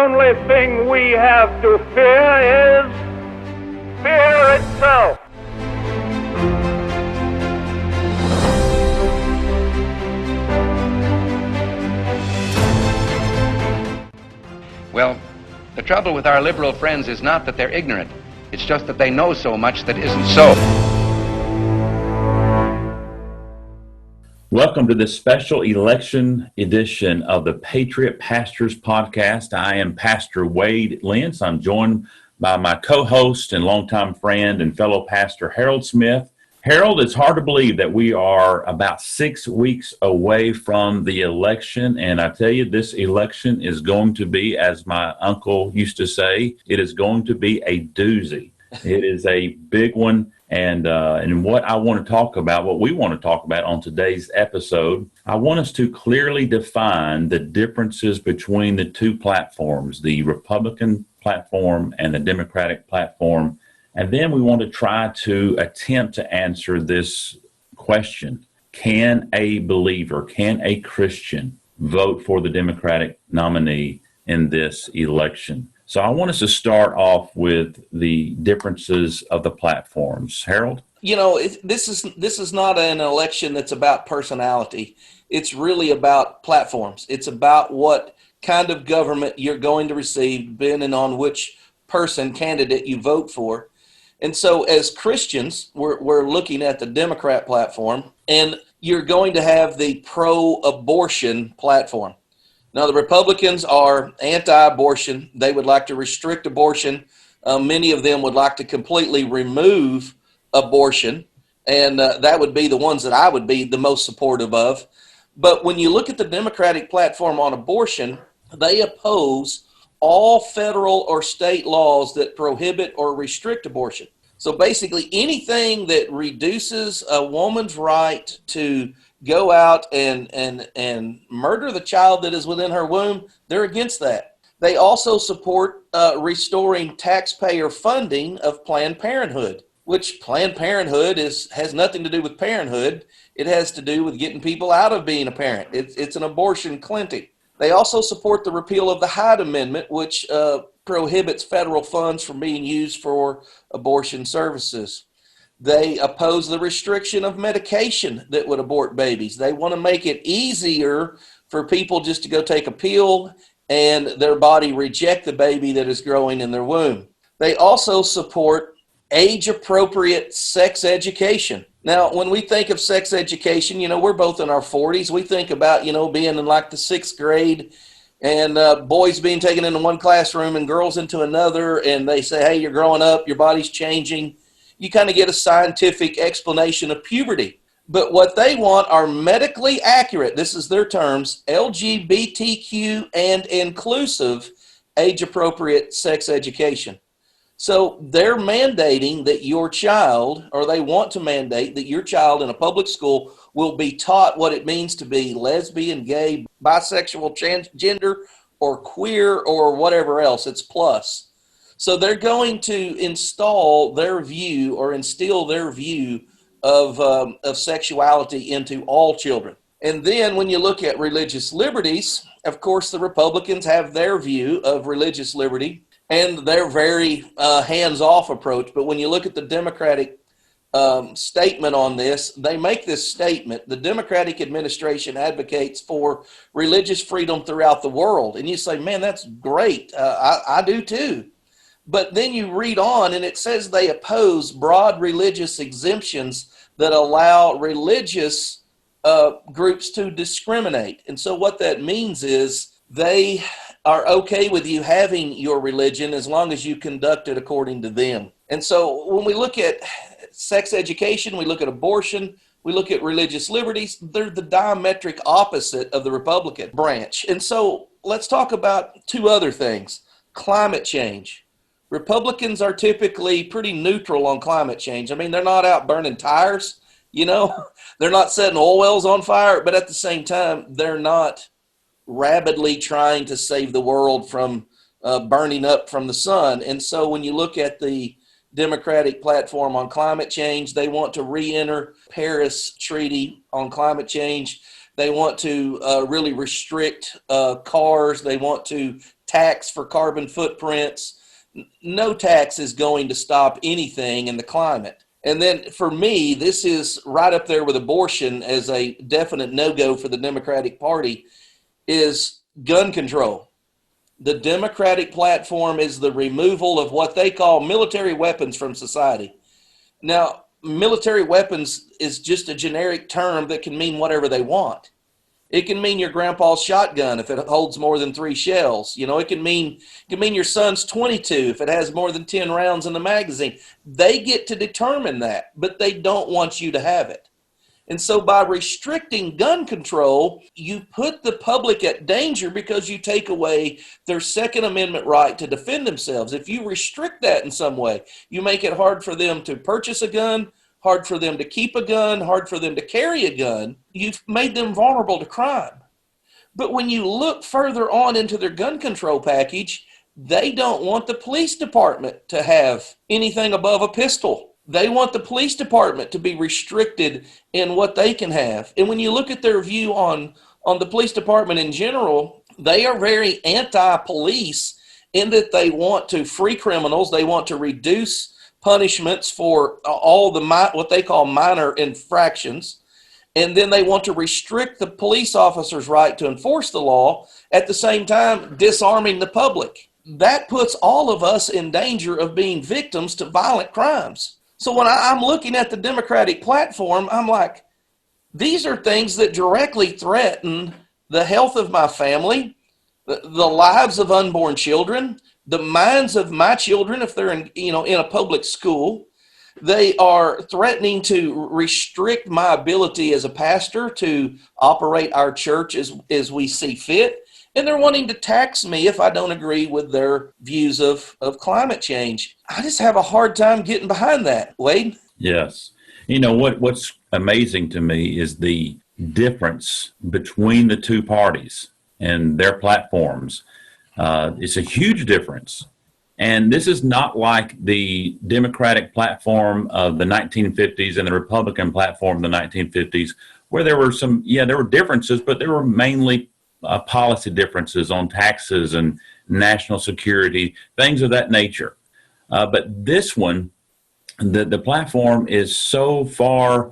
only thing we have to fear is fear itself. Well, the trouble with our liberal friends is not that they're ignorant. It's just that they know so much that isn't so. Welcome to this special election edition of the Patriot Pastors Podcast. I am Pastor Wade Lentz. I'm joined by my co-host and longtime friend and fellow pastor, Harold Smith. Harold, it's hard to believe that we are about 6 weeks away from the election. And I tell you, this election is going to be, as my uncle used to say, it is going to be a doozy. It is a big one. And what I want to talk about, what we want to talk about on today's episode, I want us to clearly define the differences between the two platforms, the Republican platform and the Democratic platform. And then we want to try to attempt to answer this question. Can a believer, can a Christian vote for the Democratic nominee in this election? So I want us to start off with the differences of the platforms. Harold? You know, this is not an election that's about personality. It's really about platforms. It's about what kind of government you're going to receive, depending on which candidate you vote for. And so as Christians, we're looking at the Democrat platform, and you're going to have the pro-abortion platform. Now, the Republicans are anti-abortion. They would like to restrict abortion. Many of them would like to completely remove abortion, and that would be the ones that I would be the most supportive of. But when you look at the Democratic platform on abortion, they oppose all federal or state laws that prohibit or restrict abortion. So basically anything that reduces a woman's right to go out and murder the child that is within her womb, they're against that. They also support restoring taxpayer funding of Planned Parenthood, which Planned Parenthood has nothing to do with parenthood. It has to do with getting people out of being a parent. It's an abortion clinic. They also support the repeal of the Hyde Amendment, which prohibits federal funds from being used for abortion services. They oppose the restriction of medication that would abort babies. They want to make it easier for people just to go take a pill and their body reject the baby that is growing in their womb. They also support age-appropriate sex education. Now, when we think of sex education, we're both in our 40s. We think about, being in like the 6th grade and boys being taken into one classroom and girls into another. And they say, hey, you're growing up, your body's changing. You kind of get a scientific explanation of puberty. But what they want are medically accurate, this is their terms, LGBTQ and inclusive age-appropriate sex education. So they're mandating that your child, or they want to mandate that your child in a public school will be taught what it means to be lesbian, gay, bisexual, transgender, or queer, or whatever else. It's plus. So they're going to instill their view of sexuality into all children. And then when you look at religious liberties, of course, the Republicans have their view of religious liberty and their very hands-off approach. But when you look at the Democratic statement on this, they make this statement: the Democratic administration advocates for religious freedom throughout the world. And you say, man, that's great. I do too. But then you read on and it says they oppose broad religious exemptions that allow religious groups to discriminate. And so what that means is they are okay with you having your religion as long as you conduct it according to them. And so when we look at sex education, we look at abortion, we look at religious liberties, they're the diametric opposite of the Republican branch. And so let's talk about two other things. Climate change. Republicans are typically pretty neutral on climate change. I mean, they're not out burning tires, they're not setting oil wells on fire, but at the same time, they're not rabidly trying to save the world from burning up from the sun. And so when you look at the Democratic platform on climate change, they want to re-enter Paris Treaty on climate change. They want to really restrict cars. They want to tax for carbon footprints. No tax is going to stop anything in the climate. And then for me, this is right up there with abortion as a definite no-go for the Democratic Party, is gun control. The Democratic platform is the removal of what they call military weapons from society. Now, military weapons is just a generic term that can mean whatever they want. It can mean your grandpa's shotgun if it holds more than 3 shells. You know, it can mean your son's 22 if it has more than 10 rounds in the magazine. They get to determine that, but they don't want you to have it. And so by restricting gun control, you put the public at danger because you take away their Second Amendment right to defend themselves. If you restrict that in some way, you make it hard for them to purchase a gun, hard for them to keep a gun, hard for them to carry a gun. You've made them vulnerable to crime. But when you look further on into their gun control package, they don't want the police department to have anything above a pistol. They want the police department to be restricted in what they can have. And when you look at their view on the police department in general, they are very anti-police in that they want to free criminals. They want to reduce punishments for all the what they call minor infractions. And then they want to restrict the police officer's right to enforce the law, at the same time disarming the public. That puts all of us in danger of being victims to violent crimes. So when I'm looking at the Democratic platform, I'm like, these are things that directly threaten the health of my family, the lives of unborn children, the minds of my children if they're in a public school. They are threatening to restrict my ability as a pastor to operate our church as we see fit. And they're wanting to tax me if I don't agree with their views of climate change. I just have a hard time getting behind that, Wade. Yes. You know, what's amazing to me is the difference between the two parties and their platforms. It's a huge difference. And this is not like the Democratic platform of the 1950s and the Republican platform of the 1950s, where there were there were differences, but there were mainly policy differences on taxes and national security, things of that nature. But this one, the platform is so far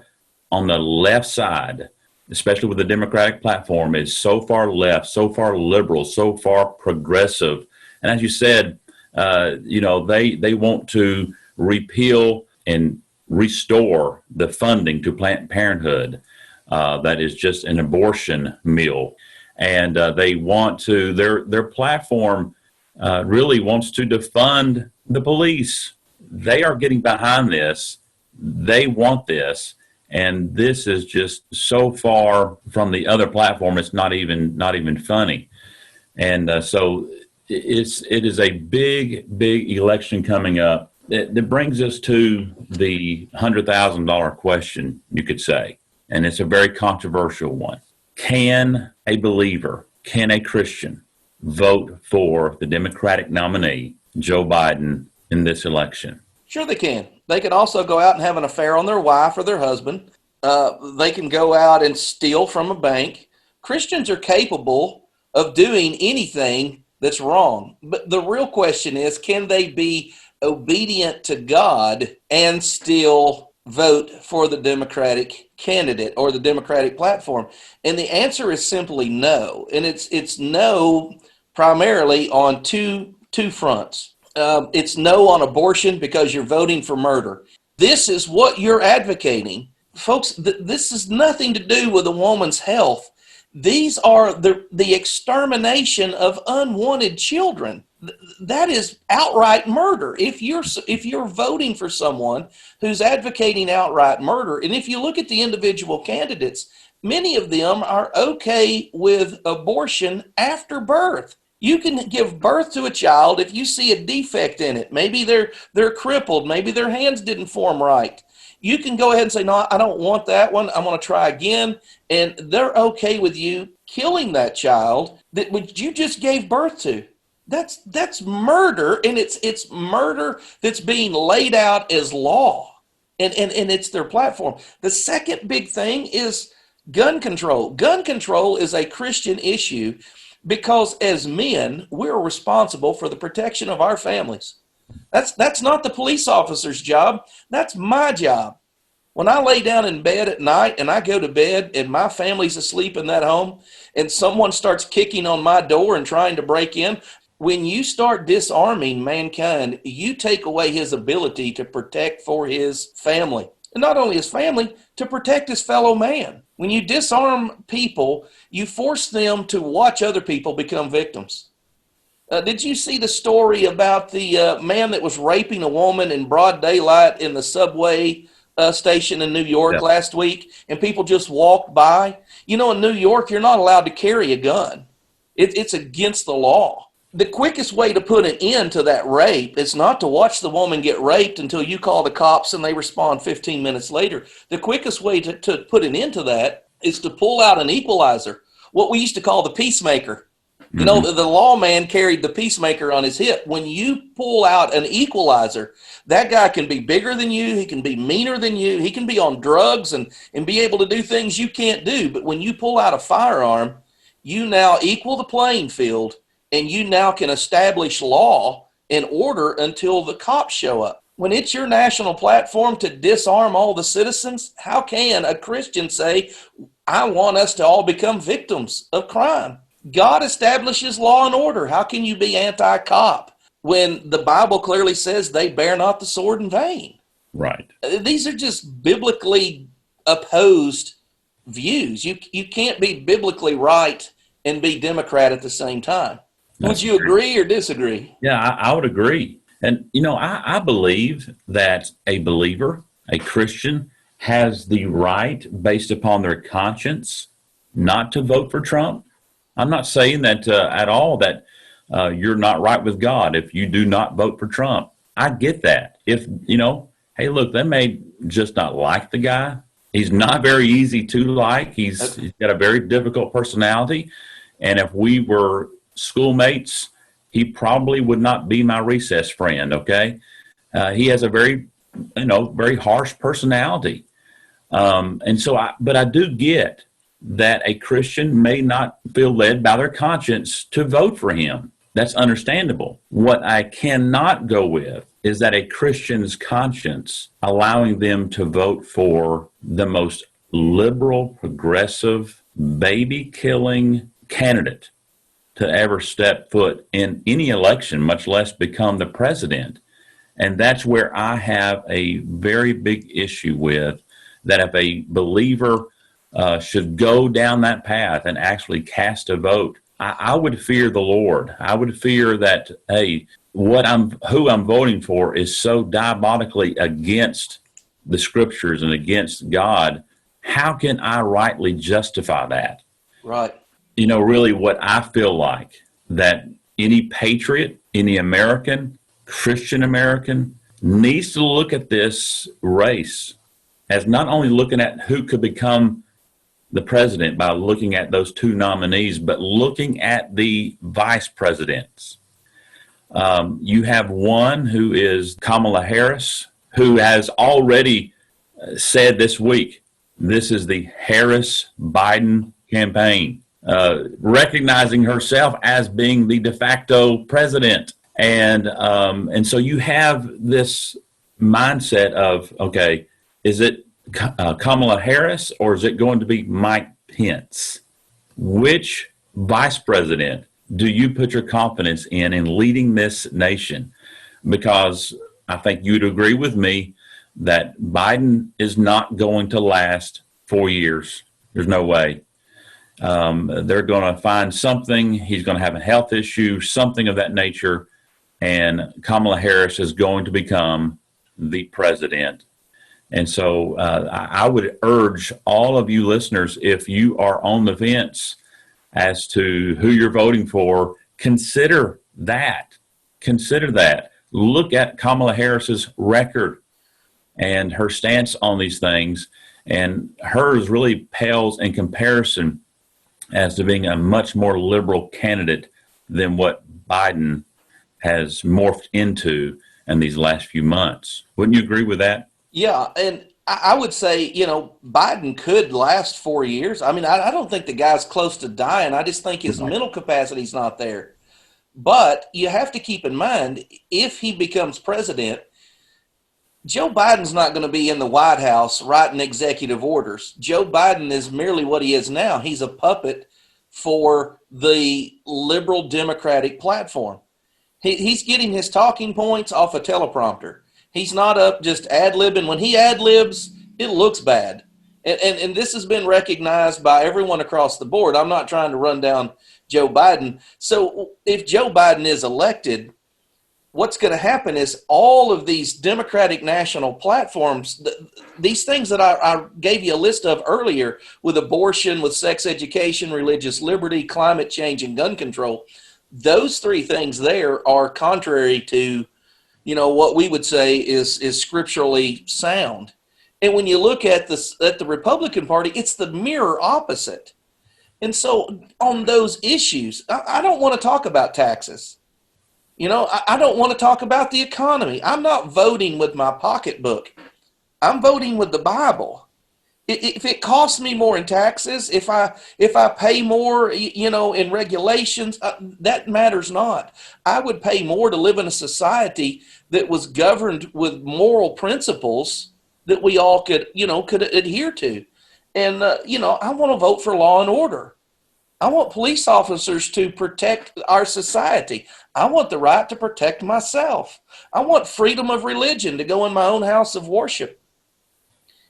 on the left side, especially with the Democratic platform, is so far left, so far liberal, so far progressive. And as you said, they want to repeal and restore the funding to Planned Parenthood. That is just an abortion mill. And they want to, their platform really wants to defund the police. They are getting behind this. They want this. And this is just so far from the other platform, it's not even funny. And so it is a big election coming up. That brings us to the $100,000 question, you could say. And it's a very controversial one. Can a believer, can a Christian vote for the Democratic nominee, Joe Biden, in this election? Sure they can. They can also go out and have an affair on their wife or their husband. They can go out and steal from a bank. Christians are capable of doing anything that's wrong. But the real question is, can they be obedient to God and still vote for the Democratic candidate or the Democratic platform? And the answer is simply no. And it's no primarily on two fronts. It's no on abortion because you're voting for murder. This is what you're advocating. Folks, this has nothing to do with a woman's health. These are the extermination of unwanted children. That is outright murder. If you're voting for someone who's advocating outright murder, and if you look at the individual candidates, many of them are okay with abortion after birth. You can give birth to a child if you see a defect in it. Maybe they're crippled. Maybe their hands didn't form right. You can go ahead and say, no, I don't want that one. I'm going to try again. And they're okay with you killing that child that you just gave birth to. That's murder, and it's murder that's being laid out as law, and it's their platform. The second big thing is gun control. Gun control is a Christian issue because as men, we're responsible for the protection of our families. That's not the police officer's job. That's my job. When I lay down in bed at night and I go to bed and my family's asleep in that home and someone starts kicking on my door and trying to break in, when you start disarming mankind, you take away his ability to protect for his family. And not only his family, to protect his fellow man. When you disarm people, you force them to watch other people become victims. Did you see the story about the man that was raping a woman in broad daylight in the subway station in New York last week, and people just walked by? You know, in New York, you're not allowed to carry a gun. It's against the law. The quickest way to put an end to that rape is not to watch the woman get raped until you call the cops and they respond 15 minutes later. The quickest way to put an end to that is to pull out an equalizer, what we used to call the peacemaker. You know, the lawman carried the peacemaker on his hip. When you pull out an equalizer, that guy can be bigger than you. He can be meaner than you. He can be on drugs and be able to do things you can't do. But when you pull out a firearm, you now equal the playing field, and you now can establish law and order until the cops show up. When it's your national platform to disarm all the citizens, how can a Christian say, I want us to all become victims of crime? God establishes law and order. How can you be anti-cop when the Bible clearly says they bear not the sword in vain? Right. These are just biblically opposed views. You can't be biblically right and be Democrat at the same time. Would you agree or disagree? Yeah, I would agree. And, you know, I believe that a believer, a Christian, has the right, based upon their conscience, not to vote for Trump. I'm not saying that at all that you're not right with God if you do not vote for Trump. I get that. If, you know, hey, look, they may just not like the guy. He's not very easy to like. He's got a very difficult personality. And if we were schoolmates, he probably would not be my recess friend, okay? He has a very, very harsh personality. But I do get that a Christian may not feel led by their conscience to vote for him. That's understandable. What I cannot go with is that a Christian's conscience allowing them to vote for the most liberal, progressive, baby-killing candidate to ever step foot in any election, much less become the president. And that's where I have a very big issue with that. If a believer should go down that path and actually cast a vote, I would fear the Lord. I would fear that, hey, who I'm voting for is so diabolically against the scriptures and against God. How can I rightly justify that? Right. You know, really what I feel like that any patriot, any American, Christian American needs to look at this race as not only looking at who could become the president by looking at those two nominees, but looking at the vice presidents. You have one who is Kamala Harris, who has already said this week, this is the Harris-Biden campaign, recognizing herself as being the de facto president. And so you have this mindset of, okay, is it Kamala Harris or is it going to be Mike Pence? Which vice president do you put your confidence in leading this nation? Because I think you'd agree with me that Biden is not going to last 4 years. There's no way. They're going to find something. He's going to have a health issue, something of that nature, and Kamala Harris is going to become the president. And so I would urge all of you listeners, if you are on the fence as to who you're voting for, consider that. Consider that. Look at Kamala Harris's record and her stance on these things, and hers really pales in comparison as to being a much more liberal candidate than what Biden has morphed into in these last few months. Wouldn't you agree with that? Yeah, and I would say, Biden could last 4 years. I mean, I don't think the guy's close to dying. I just think his mental capacity's not there. But you have to keep in mind, if he becomes president, Joe Biden's not going to be in the White House writing executive orders. Joe Biden is merely what he is now. He's a puppet for the liberal Democratic platform. He's getting his talking points off a teleprompter. He's not up just ad-libbing. When he ad-libs, it looks bad. And this has been recognized by everyone across the board. I'm not trying to run down Joe Biden. So if Joe Biden is elected, what's going to happen is all of these Democratic national platforms, these things that I gave you a list of earlier, with abortion, with sex education, religious liberty, climate change, and gun control, those three things there are contrary to, what we would say is scripturally sound. And when you look at the Republican Party, it's the mirror opposite. And so on those issues, I don't want to talk about taxes. I don't want to talk about the economy. I'm not voting with my pocketbook. I'm voting with the Bible. If it costs me more in taxes, if I pay more, in regulations, that matters not. I would pay more to live in a society that was governed with moral principles that we all could adhere to. And, I want to vote for law and order. I want police officers to protect our society. I want the right to protect myself. I want freedom of religion to go in my own house of worship.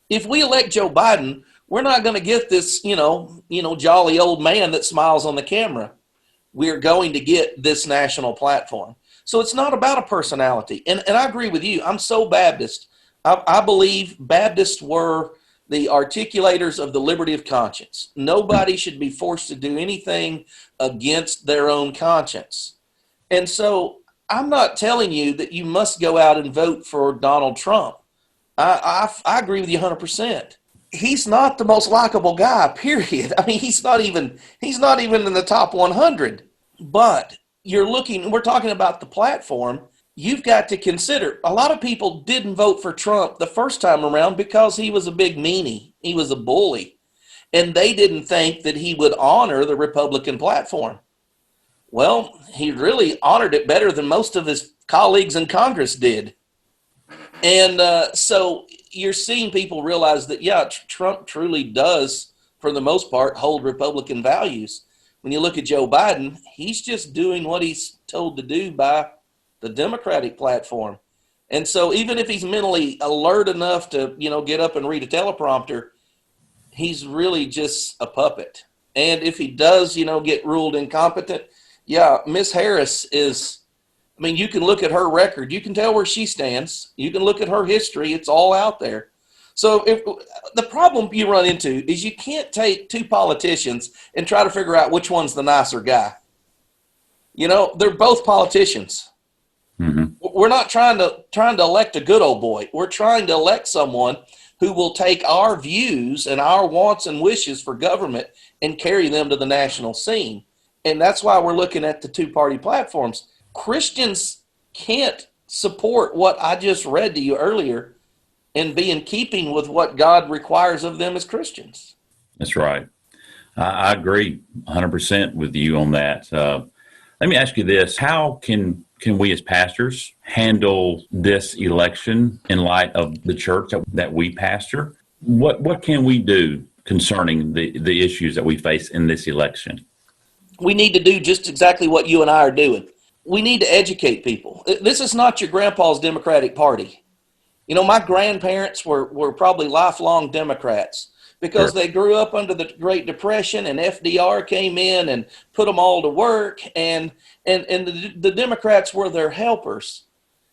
If we elect Joe Biden, we're not going to get this, jolly old man that smiles on the camera. We're going to get this national platform. So it's not about a personality. And I agree with you. I'm so Baptist. I believe Baptists were the articulators of the liberty of conscience. Nobody should be forced to do anything against their own conscience. And so I'm not telling you that you must go out and vote for Donald Trump. I agree with you 100%. He's not the most likable guy, period. I mean, he's not even in the top 100. But we're talking about the platform. You've got to consider, a lot of people didn't vote for Trump the first time around because he was a big meanie. He was a bully. And they didn't think that he would honor the Republican platform. Well, he really honored it better than most of his colleagues in Congress did. And so you're seeing people realize that, Trump truly does, for the most part, hold Republican values. When you look at Joe Biden, he's just doing what he's told to do by the Democratic platform. And so even if he's mentally alert enough to, get up and read a teleprompter, he's really just a puppet. And if he does, get ruled incompetent, Miss Harris is, you can look at her record. You can tell where she stands. You can look at her history. It's all out there. So if the problem you run into is you can't take two politicians and try to figure out which one's the nicer guy. They're both politicians. Mm-hmm. We're not trying to elect a good old boy. We're trying to elect someone who will take our views and our wants and wishes for government and carry them to the national scene. And that's why we're looking at the two-party platforms. Christians can't support what I just read to you earlier and be in keeping with what God requires of them as Christians. That's right. I agree 100% with you on that. Let me ask you this. How can we as pastors handle this election in light of the church that we pastor? What can we do concerning the issues that we face in this election? We need to do just exactly what you and I are doing. We need to educate people. This is not your grandpa's Democratic Party. My grandparents were probably lifelong Democrats because They grew up under the Great Depression, and FDR came in and put them all to work, and the Democrats were their helpers.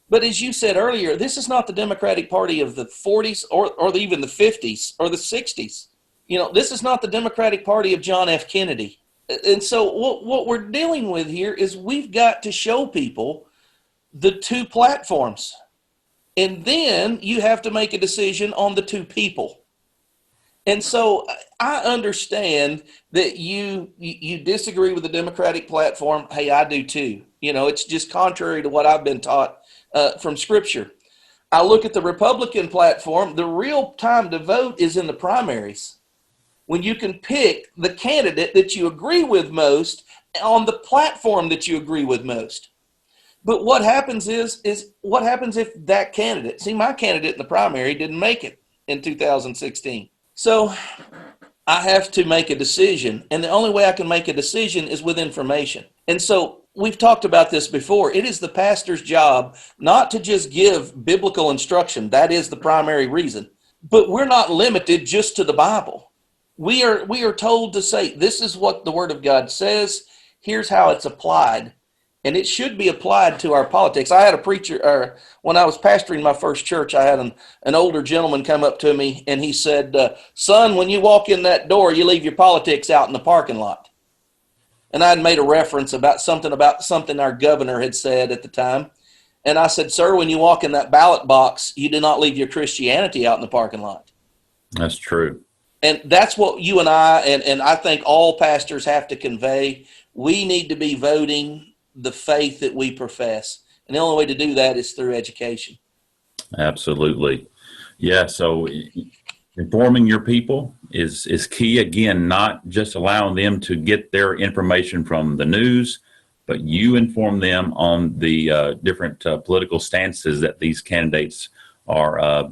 But as you said earlier, this is not the Democratic Party of the 40s or even the 50s or the 60s. This is not the Democratic Party of John F. Kennedy. And so what we're dealing with here is we've got to show people the two platforms. And then you have to make a decision on the two people. And so I understand that you disagree with the Democratic platform. Hey, I do too. It's just contrary to what I've been taught from Scripture. I look at the Republican platform. The real time to vote is in the primaries, when you can pick the candidate that you agree with most on the platform that you agree with most. But what happens is what happens if that candidate, see, my candidate in the primary didn't make it in 2016. So I have to make a decision. And the only way I can make a decision is with information. And so we've talked about this before. It is the pastor's job not to just give biblical instruction. That is the primary reason. But we're not limited just to the Bible. We are told to say, this is what the Word of God says. Here's how it's applied. And it should be applied to our politics. I had a preacher, when I was pastoring my first church, I had an older gentleman come up to me and he said, son, when you walk in that door, you leave your politics out in the parking lot. And I had made a reference about something our governor had said at the time. And I said, sir, when you walk in that ballot box, you do not leave your Christianity out in the parking lot. That's true. And that's what you and I think all pastors have to convey. We need to be voting the faith that we profess. And the only way to do that is through education. Absolutely. Yeah. So informing your people is key. Again, not just allowing them to get their information from the news, but you inform them on the different political stances that these candidates are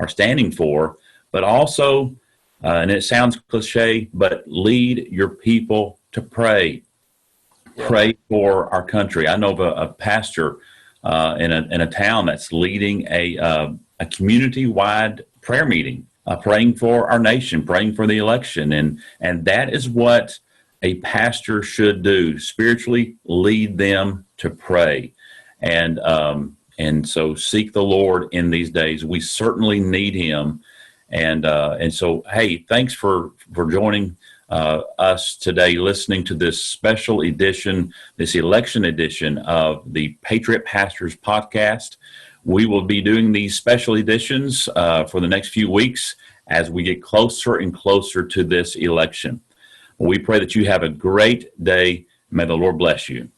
standing for, but also, and it sounds cliche, but lead your people to pray. Pray for our country. I know of a pastor in a town that's leading a community-wide prayer meeting, praying for our nation, praying for the election, and that is what a pastor should do. Spiritually lead them to pray, and so seek the Lord in these days. We certainly need Him, and so hey, thanks for joining us today, listening to this special edition, this election edition of the Patriot Pastors podcast. We will be doing these special editions for the next few weeks as we get closer and closer to this election. We pray that you have a great day. May the Lord bless you.